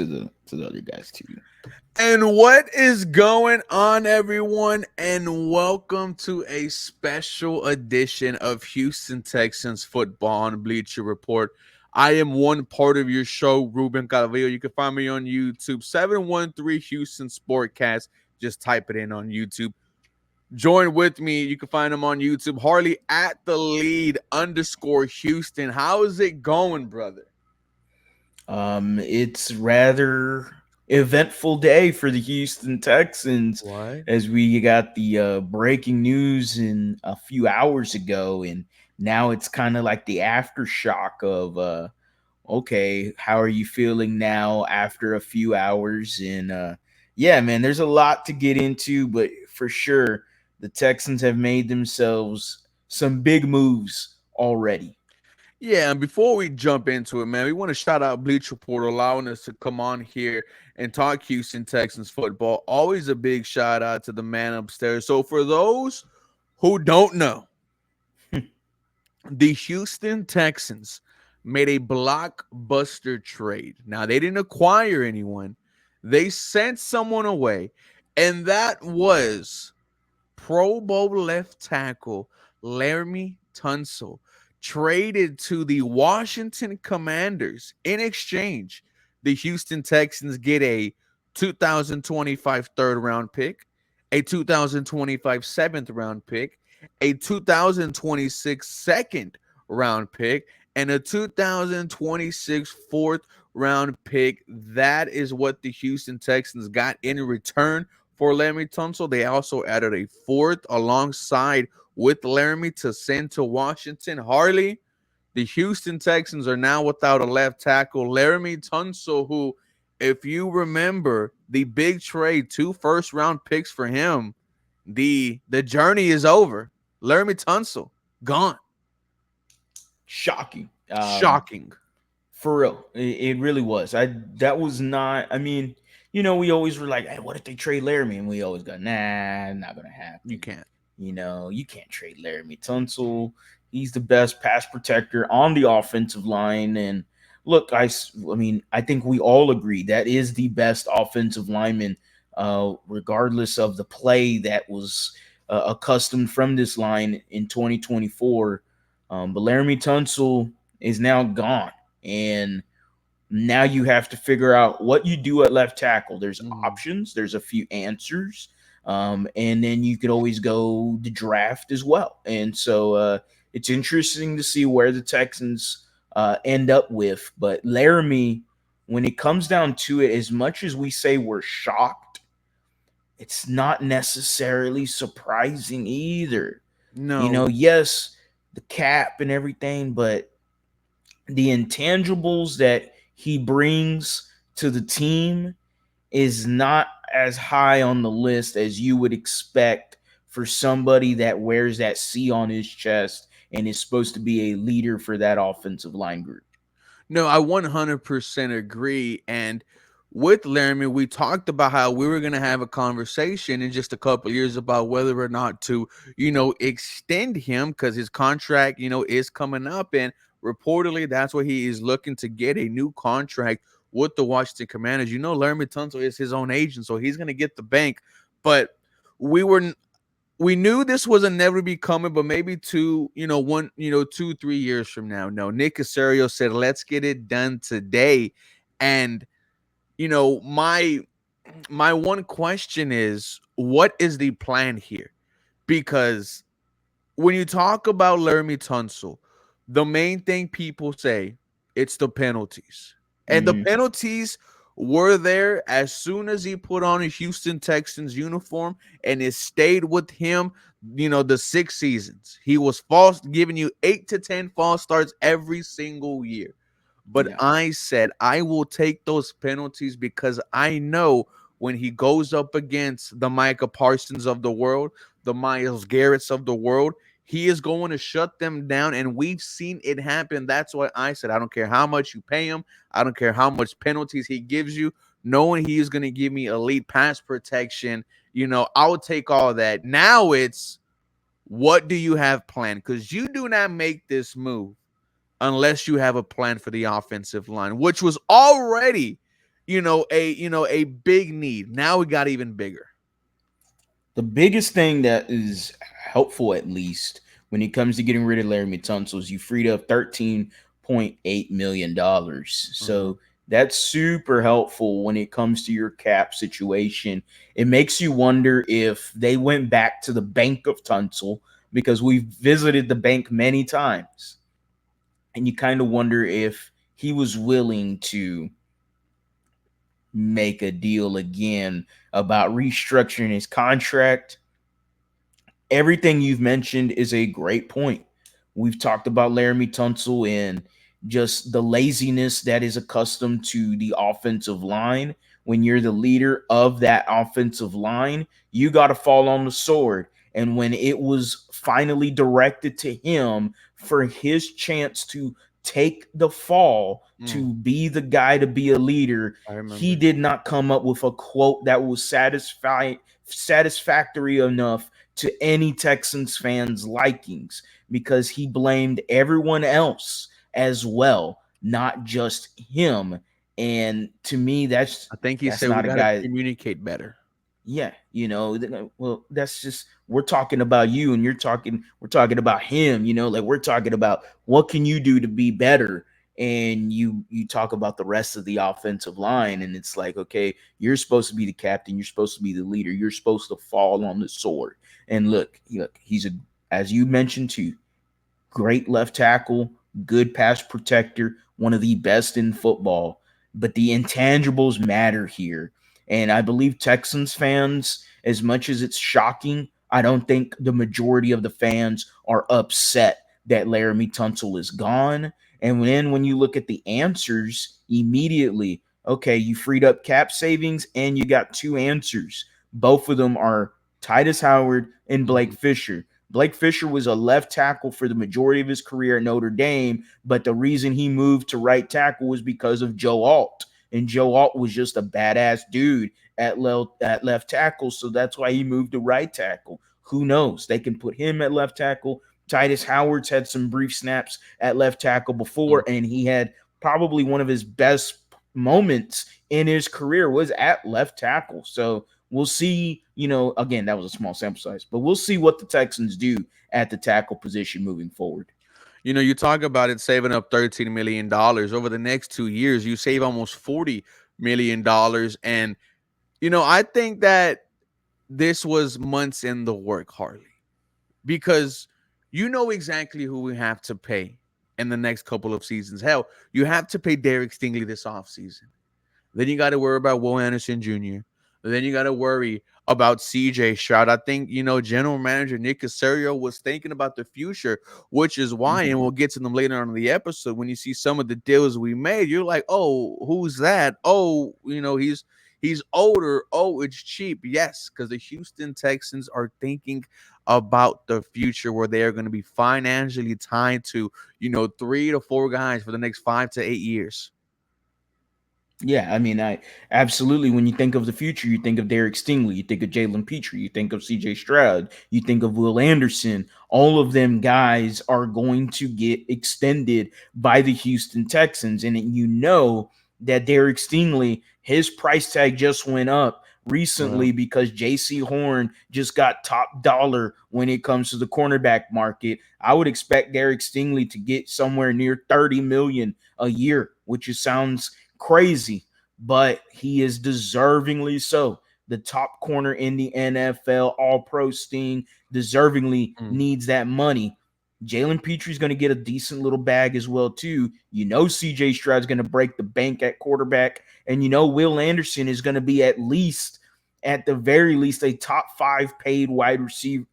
to the other guys too. And what is going on, everyone? And welcome to a special edition of Houston Texans football on Bleacher Report. I am one part of your show, Ruben Calvillo. You can find me on YouTube, 713 Houston Sportcast. Just type it in on YouTube. Join with me. You can find him on YouTube, Harley at TheLead _Houston. How is it going, brother? It's rather eventful day for the Houston Texans What? as we got the breaking news in a few hours ago, and now it's kind of like the aftershock of okay, how are you feeling now after a few hours? And yeah, man, there's a lot to get into, but for sure, the Texans have made themselves some big moves already. Yeah, and before we jump into it, man, we want to shout out Bleach Report allowing us to come on here and talk Houston Texans football. Always a big shout out to the man upstairs. So, for those who don't know, the Houston Texans made a blockbuster trade. Now, they didn't acquire anyone, they sent someone away, and that was Pro Bowl left tackle Laremy Tunsil, traded to the Washington Commanders. In exchange, the Houston Texans get a 2025 third round pick, a 2025 seventh round pick, a 2026 second round pick, and a 2026 fourth round pick. That is what the Houston Texans got in return for Laremy Tunsil. They also added a fourth alongside with Laremy to send to Washington. Harley, the Houston Texans are now without a left tackle. Laremy Tunsil, who, if you remember the big trade, 2 first round picks for him, the journey is over. Laremy Tunsil, gone. Shocking. Shocking. For real, it really was. That was not. I mean, we always were like, "Hey, what if they trade Laramie?" And we always go, "Nah, not gonna You happen." can't. You can't trade Laramie Tunsil. He's the best pass protector on the offensive line. And look, I mean, I think we all agree that is the best offensive lineman, regardless of the play that was accustomed from this line in 2024. But Laramie Tunsil is now gone. And now you have to figure out what you do at left tackle. There's options, there's a few answers. And then you could always go the draft as well. And so it's interesting to see where the Texans end up with. But Laramie, when it comes down to it, as much as we say we're shocked, it's not necessarily surprising either. No. Yes, the cap and everything, but the intangibles that he brings to the team is not as high on the list as you would expect for somebody that wears that C on his chest and is supposed to be a leader for that offensive line group. No, I 100% agree. And with Laramie, we talked about how we were going to have a conversation in just a couple years about whether or not to, extend him because his contract, is coming up. And reportedly, that's what he is looking to get a new contract with the Washington Commanders. Laramie Tunsil is his own agent, so he's going to get the bank. But we were we knew this was inevitably coming, but maybe 2-3 years from now. No, Nick Casario said, let's get it done today. And, my one question is, what is the plan here? Because when you talk about Laremy Tunsil, the main thing people say, it's the penalties. And the Mm-hmm. penalties were there as soon as he put on a Houston Texans uniform, and it stayed with him, the 6 seasons. He was giving you 8 to 10 false starts every single year. But Yeah. I said, I will take those penalties because I know when he goes up against the Micah Parsons of the world, the Myles Garretts of the world, he is going to shut them down. And we've seen it happen. That's why I said, I don't care how much you pay him. I don't care how much penalties he gives you. Knowing he is going to give me elite pass protection, I'll take all that. Now it's, what do you have planned? Because you do not make this move unless you have a plan for the offensive line, which was already, a big need. Now we got even bigger. The biggest thing that is helpful, at least when it comes to getting rid of Laremy Tunsil, is you freed up $13.8 million. Mhm. So that's super helpful when it comes to your cap situation. It makes you wonder if they went back to the bank of Tunsil, because we've visited the bank many times, and you kind of wonder if he was willing to make a deal again about restructuring his contract. Everything you've mentioned is a great point. We've talked about Laremy Tunsil and just the laziness that is accustomed to the offensive line. When you're the leader of that offensive line, you got to fall on the sword. And when it was finally directed to him for his chance to take the fall, Mm, to be the guy to be a leader, I he remember. did not come up with a quote that was satisfactory enough to any Texans fans' likings, because he blamed everyone else as well, not just him. And to me, I think he that's said we not a got to guy. communicate better. Yeah, well, that's just, we're talking about you, and we're talking about him. Like, we're talking about what can you do to be better. And you talk about the rest of the offensive line, and it's like, okay, you're supposed to be the captain, you're supposed to be the leader, you're supposed to fall on the sword. And look, he's a, as you mentioned too, great left tackle, good pass protector, one of the best in football. But the intangibles matter here. And I believe Texans fans, as much as it's shocking, I don't think the majority of the fans are upset that Laremy Tunsil is gone. And then when you look at the answers immediately, okay, you freed up cap savings and you got two answers. Both of them are Titus Howard and Blake Mhm. Fisher. Blake Fisher was a left tackle for the majority of his career at Notre Dame, but the reason he moved to right tackle was because of Joe Alt. And Joe Alt was just a badass dude at left tackle, so that's why he moved to right tackle. Who knows? They can put him at left tackle. Titus Howard's had some brief snaps at left tackle before, Mm. and he had probably one of his best moments in his career was at left tackle. So we'll see, again, that was a small sample size, but we'll see what the Texans do at the tackle position moving forward. You talk about it saving up $13 million over the next 2 years. You save almost $40 million, and I think that this was months in the work, Harley, because you know exactly who we have to pay in the next couple of seasons. Hell, you have to pay Derek Stingley this offseason. Then you got to worry about Will Anderson Jr. Then you got to worry about CJ Stroud. I think, General Manager Nick Casario was thinking about the future, which is why, and we'll get to them later on in the episode. When you see some of the deals we made, you're like, oh, who's that? Oh, he's older. Oh, it's cheap. Yes, because the Houston Texans are thinking about the future where they are going to be financially tied to, 3 to 4 guys for the next 5 to 8 years. Yeah, I mean, I absolutely. When you think of the future, you think of Derek Stingley, you think of Jalen Petrie, you think of C.J. Stroud, you think of Will Anderson. All of them guys are going to get extended by the Houston Texans, and that Derek Stingley, his price tag just went up Well, recently because J.C. Horn just got top dollar when it comes to the cornerback market. I would expect Derek Stingley to get somewhere near 30 million a year, which sounds crazy, but he is deservingly so. The top corner in the NFL, all pro Sting, deservingly mm, needs that money. Jalen Petrie's going to get a decent little bag as well, too. CJ Stroud's going to break the bank at quarterback. And Will Anderson is going to be at the very least, a top five paid wide receiver,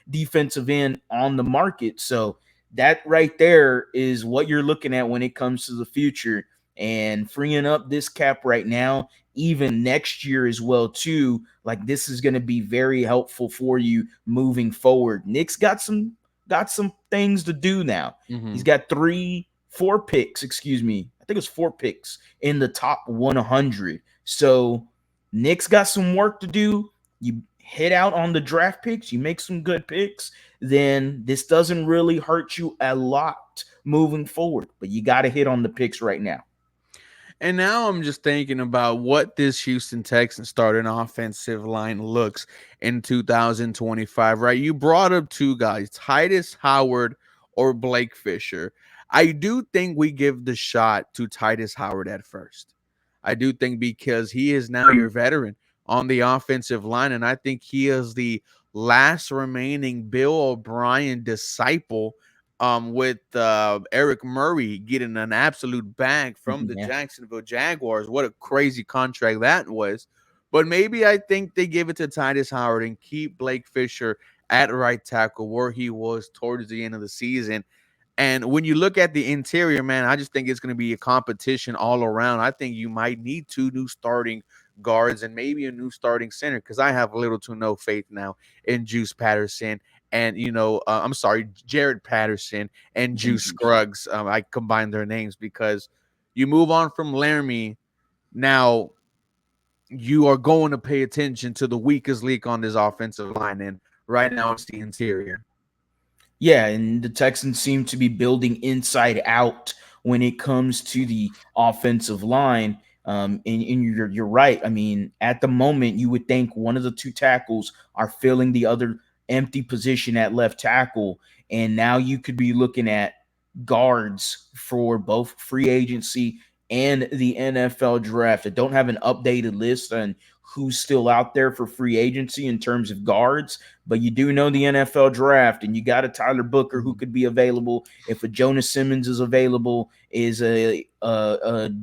defensive end on the market. So that right there is what you're looking at when it comes to the future, and freeing up this cap right now, even next year as well too. Like, this is going to be very helpful for you moving forward. Nick's got some things to do now. He's mhm. got 4 picks, excuse me, I think it's 4 picks in the top 100. So Nick's got some work to do. You hit out on the draft picks, you make some good picks, then this doesn't really hurt you a lot moving forward, but you got to hit on the picks right now. And now I'm just thinking about what this Houston Texans starting offensive line looks in 2025, right? You brought up two guys, Titus Howard or Blake Fisher. I do think we give the shot to Titus Howard at first. I do think because he is now your veteran on the offensive line, and I think he is the last remaining Bill O'Brien disciple, with Eric Murray getting an absolute bag from the Yeah. Jacksonville Jaguars. What a crazy contract that was. But maybe I think they give it to Titus Howard and keep Blake Fisher at right tackle where he was towards the end of the season. And when you look at the interior, man, I just think it's going to be a competition all around. I think you might need two new starting guards and maybe a new starting center because I have little to no faith now in Juice Patterson and I'm sorry, Jared Patterson and And Juice juice. Scruggs. I combined their names because you move on from Laremy. Now you are going to pay attention to the weakest link on this offensive line, and right now it's the interior. Yeah, and the Texans seem to be building inside out when it comes to the offensive line. And you're right. I mean, at the moment, you would think one of the two tackles are filling the other empty position at left tackle, and now you could be looking at guards for both free agency and the NFL draft. I don't have an updated list on who's still out there for free agency in terms of guards, but you do know the NFL draft, and you got a Tyler Booker who Mhm. could be available. If a Jonas Simmons is available, is a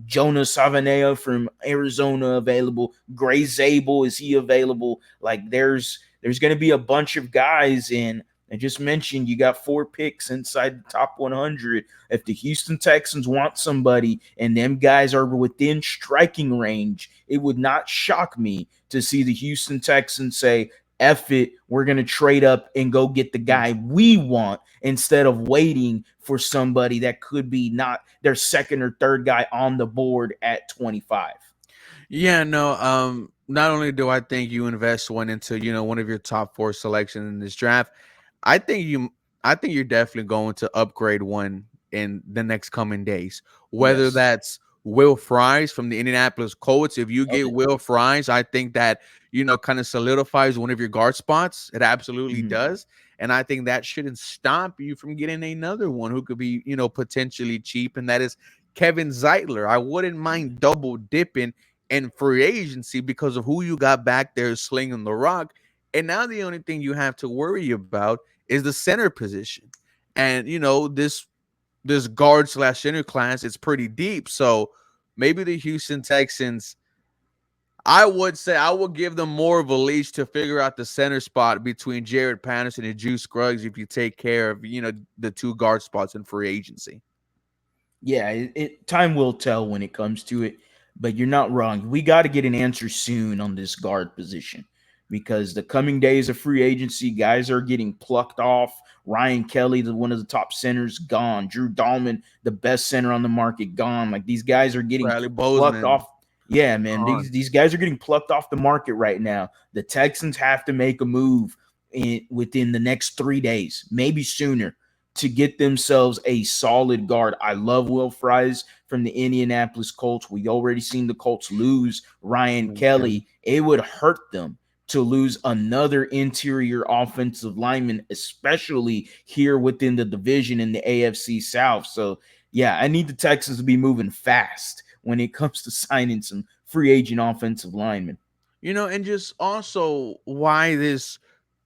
Jonas Savanea from Arizona available? Gray Zabel, is he available? Like there's going to be a bunch of guys in. I just mentioned you got 4 picks inside the top 100. If the Houston Texans want somebody and them guys are within striking range, it would not shock me to see the Houston Texans say, F it, we're going to trade up and go get the guy we want instead of waiting for somebody that could be not their second or third guy on the board at 25. Yeah, no. Not only do I think you invest one into one of your top four selections in this draft, I think you, I think you're definitely going to upgrade one in the next coming days. Whether Yes. that's Will Fries from the Indianapolis Colts, if you Love get it. Will Fries, I think that kind of solidifies one of your guard spots. It absolutely Mhm. does, and I think that shouldn't stop you from getting another one who could be potentially cheap, and that is Kevin Zeitler. I wouldn't mind double dipping in free agency because of who you got back there slinging the rock. And now the only thing you have to worry about is the center position. And this guard slash center class, it's pretty deep. So maybe the Houston Texans, I would say I would give them more of a leash to figure out the center spot between Jared Patterson and Juice Scruggs if you take care of, the two guard spots in free agency. Yeah, time will tell when it comes to it, but you're not wrong. We got to get an answer soon on this guard position because the coming days of free agency, guys are getting plucked off. Ryan Kelly, one of the top centers, gone. Drew Dahlman, the best center on the market, gone. Like these guys are getting Bradley plucked Bozeman off. Yeah, man, gone. these guys are getting plucked off the market right now. The Texans have to make a move within the next 3 days, maybe sooner, to get themselves a solid guard. I love Will Fries from the Indianapolis Colts. We already seen the Colts lose Ryan Okay. Kelly. It would hurt them to lose another interior offensive lineman, especially here within the division in the AFC South. So, yeah, I need the Texans to be moving fast when it comes to signing some free agent offensive linemen. And just also why this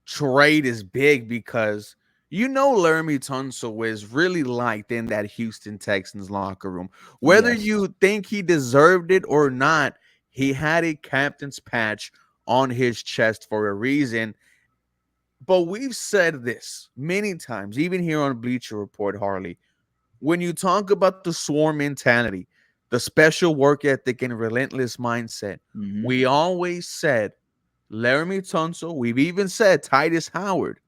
trade is big because Laremy Tunsil is really liked in that Houston Texans locker room. Whether Yes. you think he deserved it or not, he had a captain's patch on his chest for a reason. But we've said this many times, even here on Bleacher Report, Harley. When you talk about the swarm mentality, the special work ethic and relentless mindset, Mm-hmm. we always said Laremy Tunsil, we've even said Titus Howard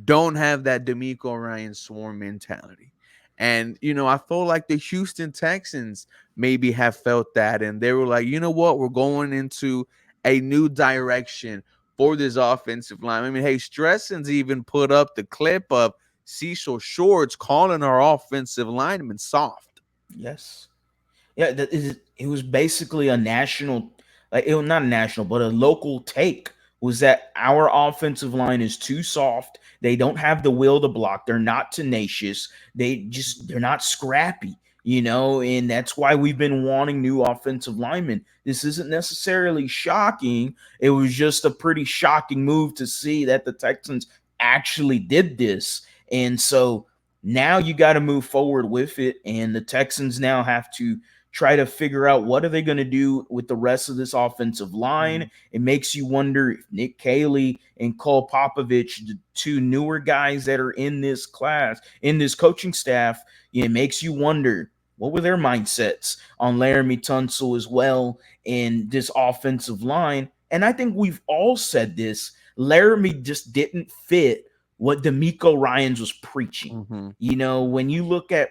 don't have that D'Amico Ryan swarm mentality. And, I feel like the Houston Texans maybe have felt that. And they were like, you know what? We're going into a new direction for this offensive line. I mean, hey, Stresson's even put up the clip of Cecil Shorts calling our offensive lineman soft. Yes. Yeah, it was basically a national, like it was not a national, but a local take was that our offensive line is too soft. They don't have the will to block. They're not tenacious. They're not scrappy, and that's why we've been wanting new offensive linemen. This isn't necessarily shocking. It was just a pretty shocking move to see that the Texans actually did this. And so now you got to move forward with it, and the Texans now have to try to figure out what are they going to do with the rest of this offensive line. It makes you wonder if Nick Caley and Cole Popovich, the two newer guys that are in this class, in this coaching staff, it makes you wonder what were their mindsets on Laremy Tunsil as well in this offensive line. And I think we've all said this. Laremy just didn't fit what D'Amico Ryans was preaching. Mm-hmm. When you look at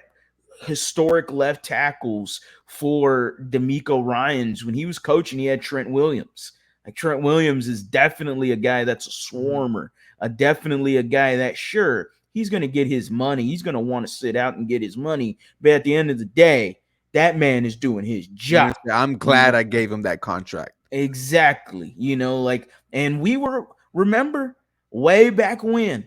historic left tackles for D'Amico Ryans when he was coaching, he had Trent Williams. Like Trent Williams is definitely a guy that's a swarmer, definitely a guy that sure he's going to get his money. He's going to want to sit out and get his money, but at the end of the day, that man is doing his job. I'm You glad know I gave him that contract. exactly. And we were remember way back when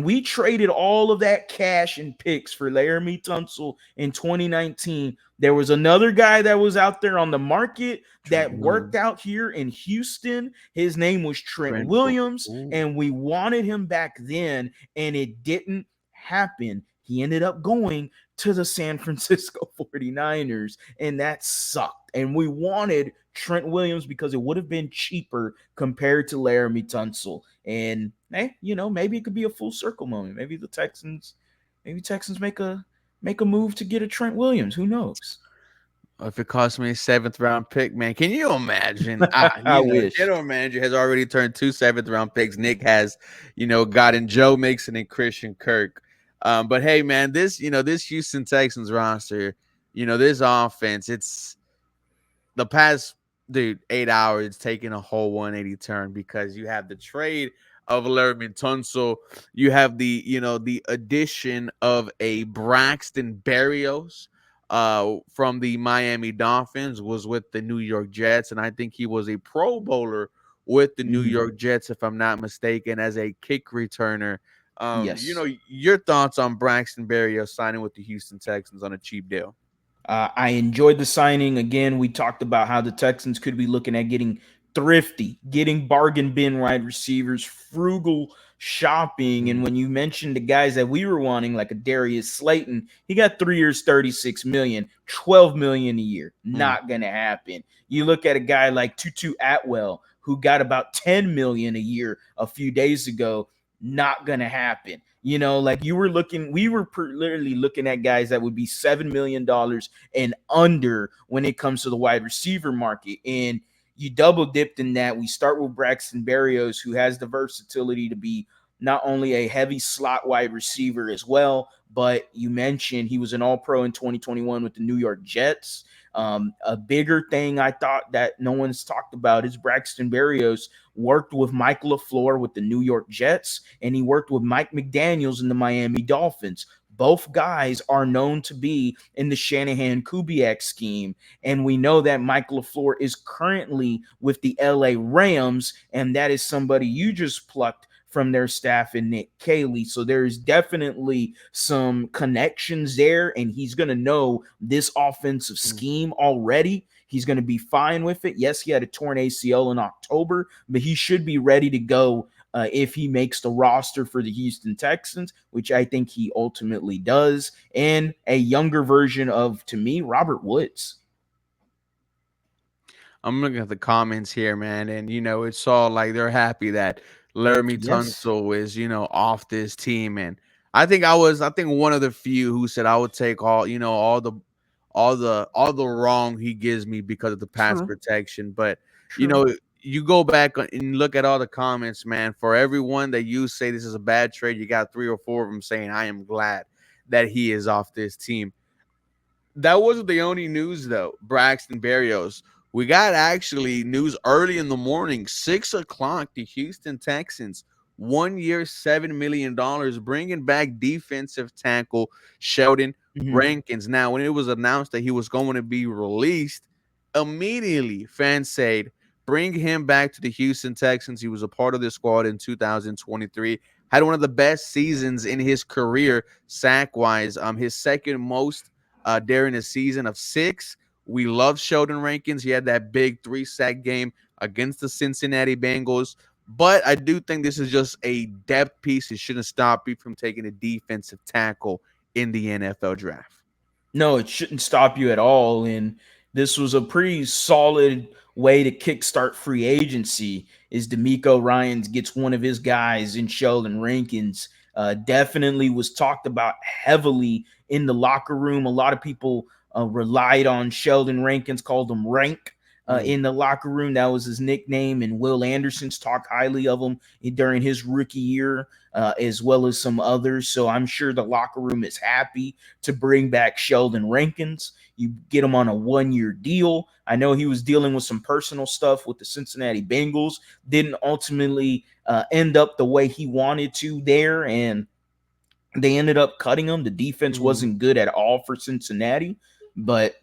we traded all of that cash and picks for Laremy Tunsil in 2019, there was another guy that was out there on the market Trent that worked Williams. out here in Houston. His name was Trent Trent. Williams, Ooh. and we wanted him back then, and it didn't happen. He ended up going to the San Francisco 49ers, and that sucked. And we wanted Trent Williams because it would have been cheaper compared to Laremy Tunsil. And hey, maybe it could be a full circle moment. Maybe Texans make a move to get a Trent Williams. Who knows? If it cost me a seventh round pick, man, can you imagine? I wish. General manager has already turned two seventh round picks. Nick has, gotten Joe Mixon and Christian Kirk. But hey, man, this Houston Texans roster, this offense, it's the past 8 hours, it's taken a whole 180 turn because you have the trade of Laremy Tunsil, you have the addition of a Braxton Berrios from the Miami Dolphins, was with the New York Jets, and I think he was a Pro Bowler with the New Mhm. York Jets, if I'm not mistaken, as a kick returner. Yes. Your thoughts on Braxton Berrios signing with the Houston Texans on a cheap deal? I enjoyed the signing. Again, we talked about how the Texans could be looking at getting thrifty, getting bargain bin wide receivers, frugal shopping. And Mhm. when you mentioned the guys that we were wanting, like a Darius Slayton, he got 3 years, 36 million, 12 million a year. Mm. Not gonna happen. You look at a guy like Tutu Atwell, who got about 10 million a year a few days ago. Not gonna happen. Like we were literally looking at guys that would be $7 million and under when it comes to the wide receiver market. And you double dipped in that. We start with Braxton Berrios, who has the versatility to be not only a heavy slot wide receiver as well, but you mentioned he was an all pro in 2021 with the New York Jets. A bigger thing I thought that no one's talked about is Braxton Berrios worked with Mike LaFleur with the New York Jets, and he worked with Mike McDaniels in the Miami Dolphins. Both guys are known to be in the Shanahan Kubiak scheme. And we know that Mike LaFleur is currently with the LA Rams, and that is somebody you just plucked from their staff in Nick Caley. So there's definitely some connections there, and he's going to know this offensive scheme already. He's going to be fine with it. Yes, he had a torn ACL in October, but he should be ready to go if he makes the roster for the Houston Texans, which I think he ultimately does, and a younger version of, to me, Robert Woods. I'm looking at the comments here, man, and it's all like they're happy that Laremy Yes. Tunsil is, off this team. And I think one of the few who said I would take all the wrong he gives me because of the pass True. protection. But you True. know, you go back and look at all the comments, man. For everyone that you say this is a bad trade, you got 3 or 4 of them saying I am glad that he is off this team. That wasn't the only news though. Braxton Berrios. We got actually news early in the morning, 6 o'clock. The Houston Texans 1 year, $7 million, bringing back defensive tackle Sheldon Mhm. Rankins. Now, when it was announced that he was going to be released, immediately fans said, bring him back to the Houston Texans. He was a part of the squad in 2023. Had one of the best seasons in his career, sack wise. His second most during a season of six. We love Sheldon Rankins. He had that big 3 sack game against the Cincinnati Bengals. But I do think this is just a depth piece. It shouldn't stop you from taking a defensive tackle in the NFL draft. No, it shouldn't stop you at all. And this was a pretty solid way to kickstart free agency. Is D'Amico Ryans gets one of his guys in Sheldon Rankins. Definitely was talked about heavily in the locker room. A lot of people relied on Sheldon Rankins, called him Rank. Mm. In the locker room, that was his nickname, and Will Anderson's talked highly of him during his rookie year, as well as some others. So I'm sure the locker room is happy to bring back Sheldon Rankins. You get him on a 1 year deal. I know he was dealing with some personal stuff with the Cincinnati Bengals. Didn't ultimately end up the way he wanted to there, and they ended up cutting him. The defense Mm. wasn't good at all for Cincinnati, but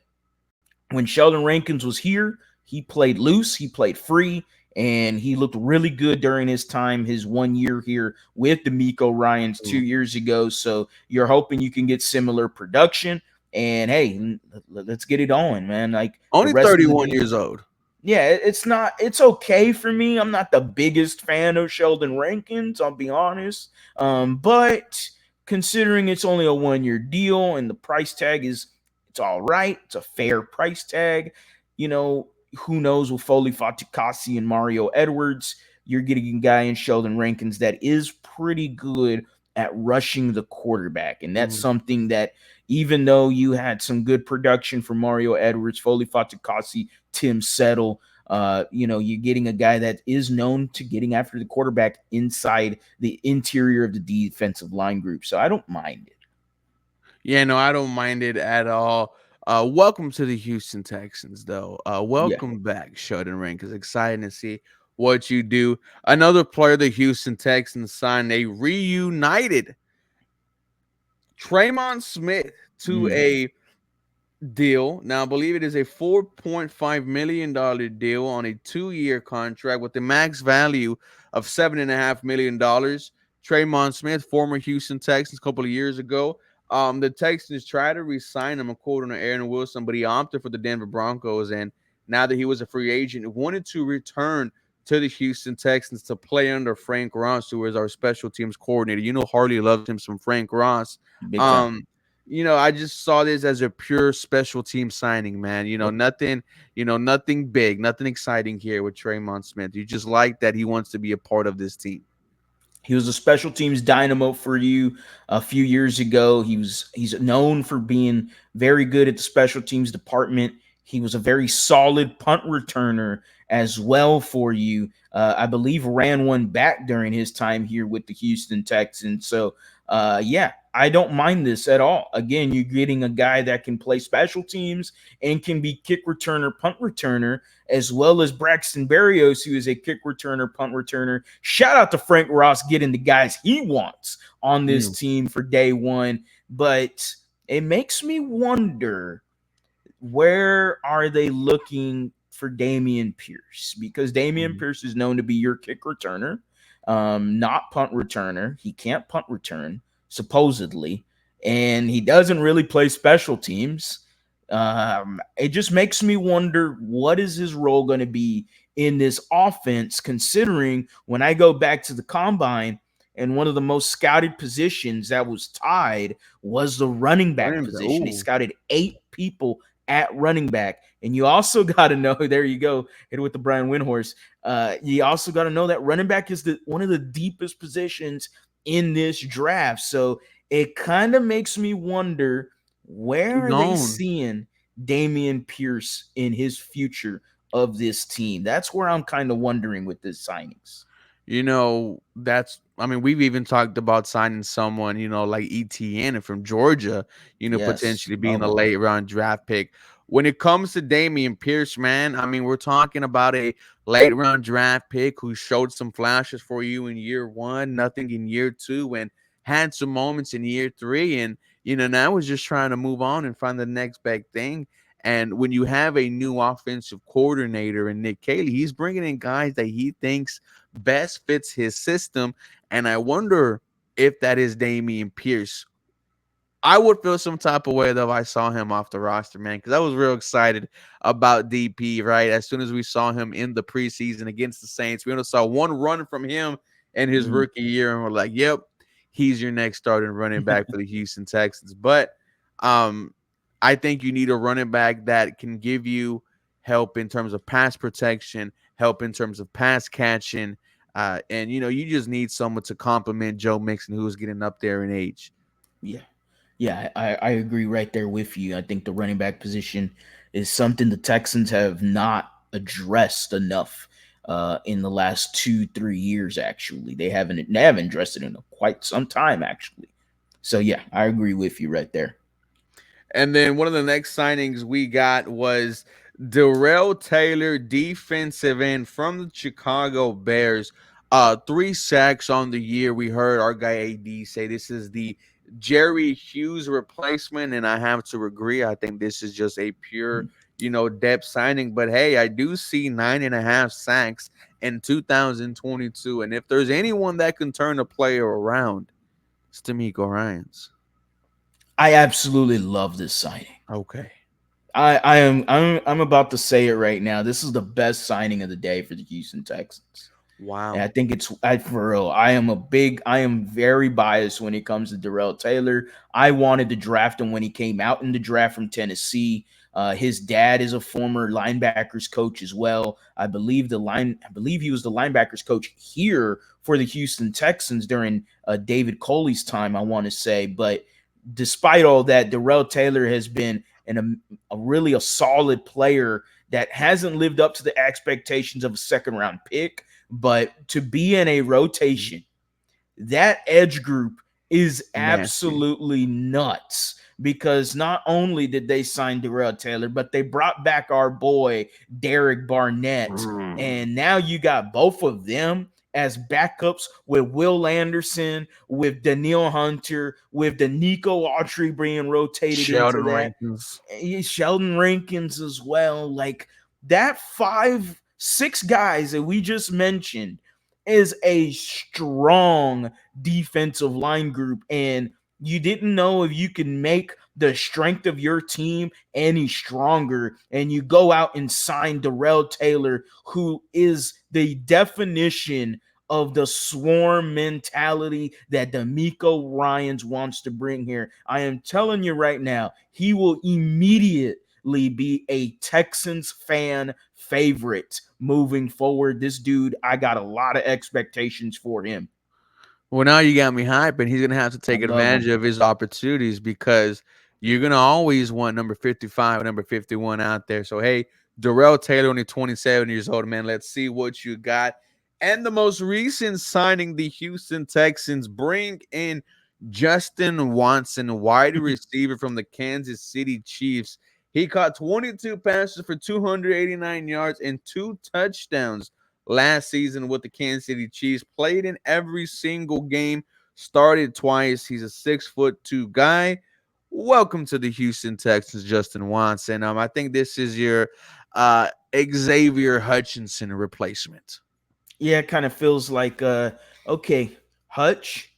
when Sheldon Rankins was here, he played loose, he played free, and he looked really good during his time, his 1 year here with D'Amico Ryans 2 years ago. So you're hoping you can get similar production. And hey, let's get it on, man. Like the Only rest of the 31 day. years old. Yeah, it's okay for me. I'm not the biggest fan of Sheldon Rankins, I'll be honest. But considering it's only a 1 year deal and the price tag is it's all right, it's a fair price tag. You know, who knows with Foley Fatukasi and Mario Edwards, you're getting a guy in Sheldon Rankins that is pretty good at rushing the quarterback. And that's Mm. something that even though you had some good production from Mario Edwards, Foley Fatukasi, Tim Settle. You're getting a guy that is known to getting after the quarterback inside the interior of the defensive line group. So I don't mind it. Yeah, no, I don't mind it at all. Welcome to the Houston Texans, though. Yeah. Welcome back, Sheldon Rankins. Exciting to see what you do. Another player the Houston Texans signed, a reunited Tremon Smith to Mm, a deal. Now, I believe it is a $4.5 million deal on a 2 year contract with the max value of $7.5 million. Tremon Smith, former Houston Texans, a couple of years ago. The Texans tried to re-sign him, according to Aaron Wilson, but he opted for the Denver Broncos. And now that he was a free agent, he wanted to return to the Houston Texans to play under Frank Ross, who is our special teams coordinator. You know, Harley loves him some Frank Ross. big time. Um, I just saw this as a pure special team signing, man. Yep. Nothing big, nothing exciting here with Tremon Smith. You just like that he wants to be a part of this team. He was a special teams dynamo for you a few years ago. He's known for being very good at the special teams department. He was a very solid punt returner as well for you. I believe ran one back during his time here with the Houston Texans. So yeah, I don't mind this at all. Again, you're getting a guy that can play special teams and can be kick returner, punt returner, as well as Braxton Berrios, who is a kick returner, punt returner. Shout out to Frank Ross getting the guys he wants on this Mm. team for day one. But it makes me wonder, where are they looking for Damian Pierce? Because Damian Mm. Pierce is known to be your kick returner, not punt returner. He can't punt return, supposedly, and he doesn't really play special teams. It just makes me wonder, what is his role going to be in this offense, considering when I go back to the combine and one of the most scouted positions that was tied was the running back Running back. position. They Ooh, scouted 8 people at running back. And you also got to know, there you go, hit it with the Brian Windhorse. You also got to know that running back is one of the deepest positions in this draft. So it kind of makes me wonder, he's where are they gone. seeing Damian Pierce in his future of this team? That's where I'm kind of wondering with this signings. I mean, we've even talked about signing someone, like ETN from Georgia, Yes, potentially being love a him. late round draft pick. when it comes to Damian Pierce, man, I mean, we're talking about a late round draft pick who showed some flashes for you in year one, nothing in year two, and had some moments in year three. And, now is just trying to move on and find the next big thing. And when you have a new offensive coordinator and Nick Caley, he's bringing in guys that he thinks best fits his system. And I wonder if that is Damian Pierce. I would feel some type of way though if I saw him off the roster, man, because I was real excited about DP. Right, as soon as we saw him in the preseason against the Saints, we only saw one run from him in his Mhm. rookie year, and we're like, "Yep, he's your next starting running back for the Houston Texans." But um, I think you need a running back that can give you help in terms of pass protection, help in terms of pass catching, and you just need someone to complement Joe Mixon, who is getting up there in age. Yeah. Yeah, I agree right there with you. I think the running back position is something the Texans have not addressed enough in the last 2-3 years. Actually, they haven't addressed it in quite some time. Actually, so yeah, I agree with you right there. And then one of the next signings we got was Darrell Taylor, defensive end from the Chicago Bears. 3 sacks on the year. We heard our guy AD say this is the Jerry Hughes replacement, and I have to agree. I think this is just a pure, depth signing. But hey, I do see 9.5 sacks in 2022, and if there's anyone that can turn a player around, it's D'Amico Ryans. I absolutely love this signing. Okay. I'm about to say it right now. This is the best signing of the day for the Houston Texans. And I Wow. think for real. I am very biased when it comes to Darrell Taylor. I wanted to draft him when he came out in the draft from Tennessee. His dad is a former linebackers coach as well. I believe he was the linebackers coach here for the Houston Texans during David Coley's time, I want to say. But despite all that, Darrell Taylor has been a really a solid player that hasn't lived up to the expectations of a second round pick, but to be in a rotation, that edge group is Nasty. absolutely nuts because not only did they sign Darrell Taylor, but they brought back our boy Derek Barnett. Mm. And now you got both of them as backups with Will Anderson, with Daniil Hunter, with the Nico Autry being rotated into Sheldon that. Rankins. Sheldon Rankins as well. Like that 5-6 guys that we just mentioned is a strong defensive line group, and you didn't know if you can make the strength of your team any stronger, and you go out and sign Darrell Taylor, who is the definition of the swarm mentality that D'Amico Ryans wants to bring here. I am telling you right now, he will immediately be a Texans fan favorite moving forward. This dude, I got a lot of expectations for him. Well, now you got me hyping. He's gonna have to I take love advantage him. of his opportunities because you're gonna always want number 55 and number 51 out there. So hey, Darrell Taylor, only 27 years old, man. Let's see what you got. And the most recent signing, the Houston Texans bring in Justin Watson, wide receiver from the Kansas City Chiefs. He caught 22 passes for 289 yards and 2 touchdowns last season with the Kansas City Chiefs. Played in every single game, started twice. He's a 6'2" guy. Welcome to the Houston Texans, Justin Watson. I think this is your Xavier Hutchinson replacement. Yeah, it kind of feels like okay, Hutch,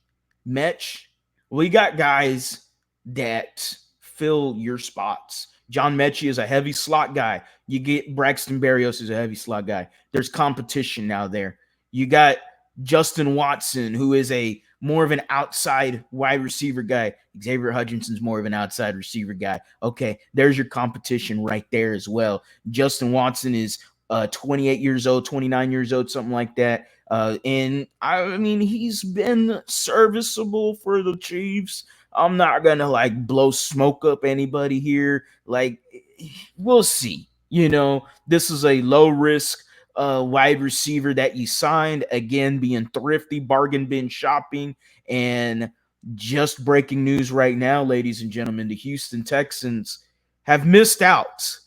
Metch, we got guys that fill your spots. John Mechie is a heavy slot guy. You get Braxton Berrios is a heavy slot guy. There's competition now there. You got Justin Watson, who is a more of an outside wide receiver guy. Xavier Hutchinson's more of an outside receiver guy. Okay, there's your competition right there as well. Justin Watson is 28 years old, 29 years old, something like that. And I mean, he's been serviceable for the Chiefs. I'm not gonna like blow smoke up anybody here. Like, we'll see. This is a low risk wide receiver that you signed. Again, being thrifty, bargain bin shopping, and just breaking news right now, ladies and gentlemen, the Houston Texans have missed out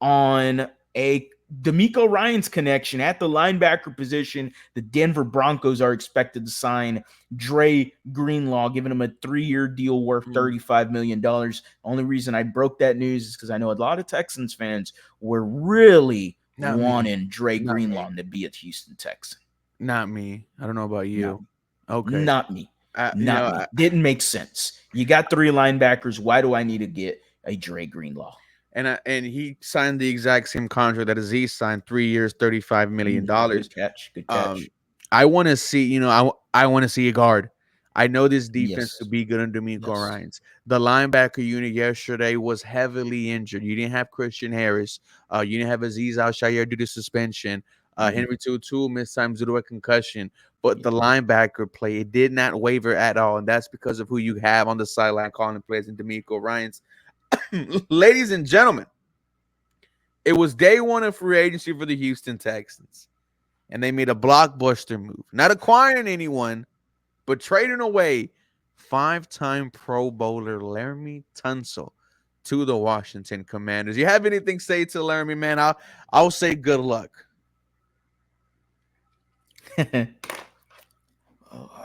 on a D'Amico Ryans connection at the linebacker position. The Denver Broncos are expected to sign Dre Greenlaw, giving him a 3-year deal worth Mm, $35 million. Only reason I broke that news is because I know a lot of Texans fans were really not me. wanting Dre Not me. Greenlaw to be a Houston Texan. Not me. I don't know about Not you. me. Okay. Not me. You Not know, me. Didn't make sense. You got 3 linebackers. Why do I need to get a Dre Greenlaw? and he signed the exact same contract that Aziz signed, 3 years, $35 million. Good catch. Good Um, catch. I want to see, I want to see a guard. I know this defense Yes. could be good under D'Amico Yes. Ryans. The linebacker unit yesterday was heavily injured. You didn't have Christian Harris. You didn't have Aziz Al-Shaair due to suspension. Mm-hmm. Henry Tutu missed time due to a concussion. But Yeah. the linebacker play, it did not waver at all. And that's because of who you have on the sideline calling plays in D'Amico Ryans. Ladies and gentlemen, it was day one of free agency for the Houston Texans. And they made a blockbuster move. Not acquiring anyone, but trading away 5-time Pro Bowler Laremy Tunsil to the Washington Commanders. You have anything to say to Laremy, man? I'll say good luck.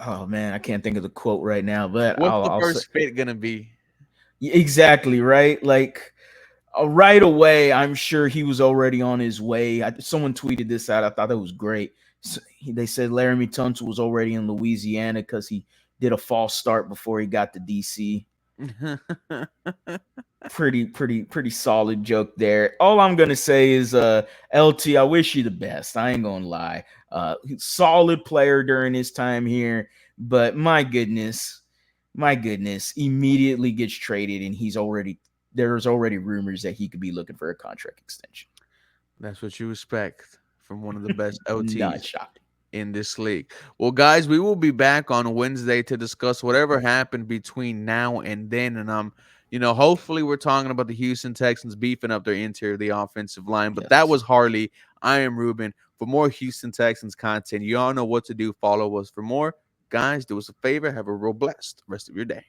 Oh man, I can't think of the quote right now, but What's the I'll say first fit gonna be? exactly right. Like right away, I'm sure he was already on his way. Someone tweeted this out. I thought that was great. So they said Laremy Tunsil was already in Louisiana because he did a false start before he got to DC. Pretty solid joke there. All I'm gonna say is LT, I wish you the best. I ain't gonna lie. Solid player during his time here, but my goodness, immediately gets traded and there's already rumors that he could be looking for a contract extension. That's what you expect from one of the best Not LTs shocking. in this league. Well, guys, we will be back on Wednesday to discuss whatever happened between now and then. And hopefully we're talking about the Houston Texans beefing up their interior, the offensive line. But that Yes. was Harley. I am Ruben. For more Houston Texans content, you all know what to do. Follow us for more. Guys, do us a favor. Have a real blessed rest of your day.